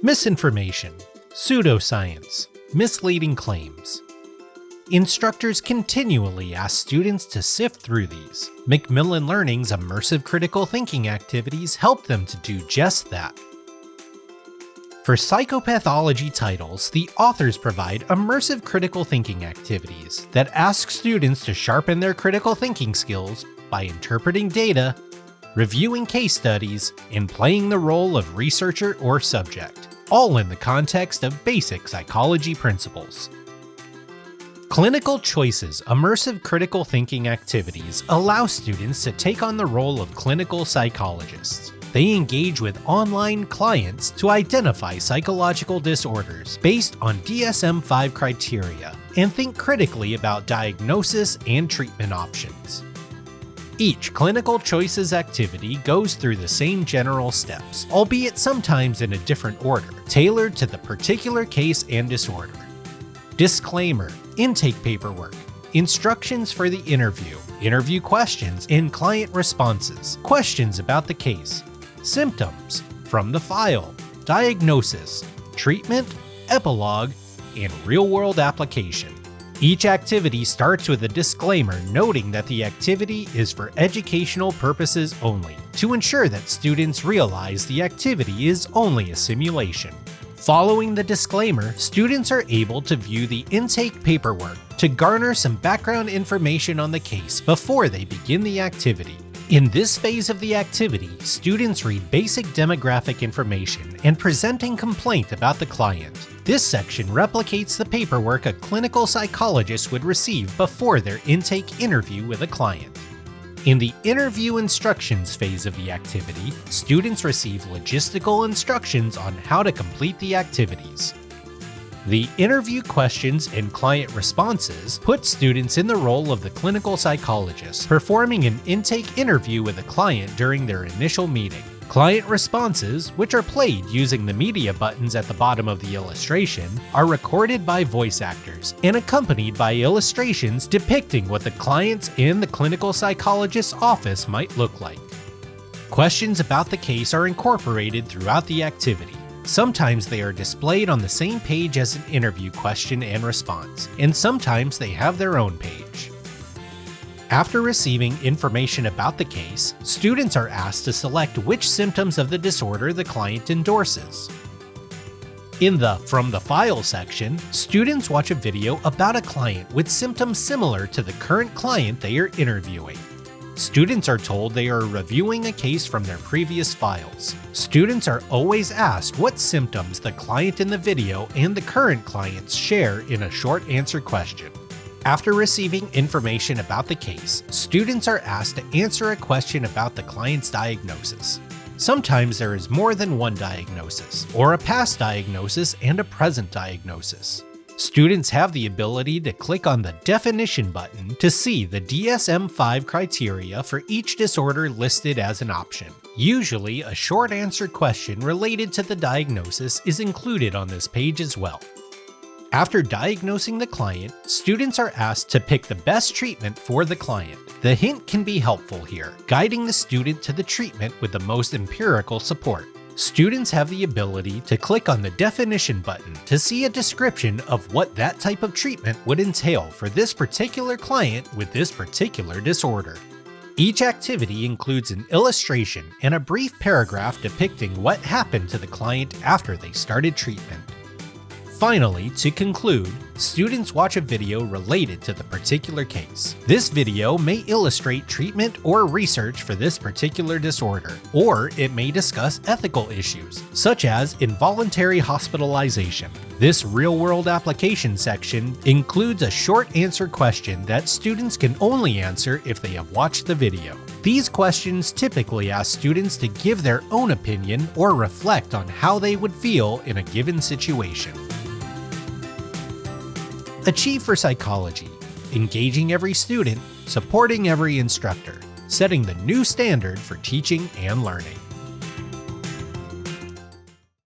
Misinformation, pseudoscience, misleading claims. Instructors continually ask students to sift through these. Macmillan Learning's immersive critical thinking activities help them to do just that. For psychopathology titles, the authors provide immersive critical thinking activities that ask students to sharpen their critical thinking skills by interpreting data, reviewing case studies, and playing the role of researcher or subject, all in the context of basic psychology principles. Clinical Choices immersive critical thinking activities allow students to take on the role of clinical psychologists. They engage with online clients to identify psychological disorders based on DSM-5 criteria and think critically about diagnosis and treatment options. Each Clinical Choices activity goes through the same general steps, albeit sometimes in a different order, tailored to the particular case and disorder. Disclaimer, intake paperwork, instructions for the interview questions and client responses, questions about the case, symptoms, from the file, diagnosis, treatment, epilogue, and real-world application. Each activity starts with a disclaimer noting that the activity is for educational purposes only, to ensure that students realize the activity is only a simulation. Following the disclaimer, students are able to view the intake paperwork to garner some background information on the case before they begin the activity. In this phase of the activity, students read basic demographic information and presenting complaint about the client. This section replicates the paperwork a clinical psychologist would receive before their intake interview with a client. In the interview instructions phase of the activity, students receive logistical instructions on how to complete the activities. The interview questions and client responses put students in the role of the clinical psychologist, performing an intake interview with a client during their initial meeting. Client responses, which are played using the media buttons at the bottom of the illustration, are recorded by voice actors and accompanied by illustrations depicting what the clients and the clinical psychologist's office might look like. Questions about the case are incorporated throughout the activity. Sometimes they are displayed on the same page as an interview question and response, and sometimes they have their own page. After receiving information about the case, students are asked to select which symptoms of the disorder the client endorses. In the From the File section, students watch a video about a client with symptoms similar to the current client they are interviewing. Students are told they are reviewing a case from their previous files. Students are always asked what symptoms the client in the video and the current clients share in a short answer question. After receiving information about the case, students are asked to answer a question about the client's diagnosis. Sometimes there is more than one diagnosis, or a past diagnosis and a present diagnosis. Students have the ability to click on the definition button to see the DSM-5 criteria for each disorder listed as an option. Usually, a short answer question related to the diagnosis is included on this page as well. After diagnosing the client, students are asked to pick the best treatment for the client. The hint can be helpful here, guiding the student to the treatment with the most empirical support. Students have the ability to click on the definition button to see a description of what that type of treatment would entail for this particular client with this particular disorder. Each activity includes an illustration and a brief paragraph depicting what happened to the client after they started treatment. Finally, to conclude, students watch a video related to the particular case. This video may illustrate treatment or research for this particular disorder, or it may discuss ethical issues, such as involuntary hospitalization. This real-world application section includes a short answer question that students can only answer if they have watched the video. These questions typically ask students to give their own opinion or reflect on how they would feel in a given situation. Achieve for Psychology, engaging every student, supporting every instructor, setting the new standard for teaching and learning.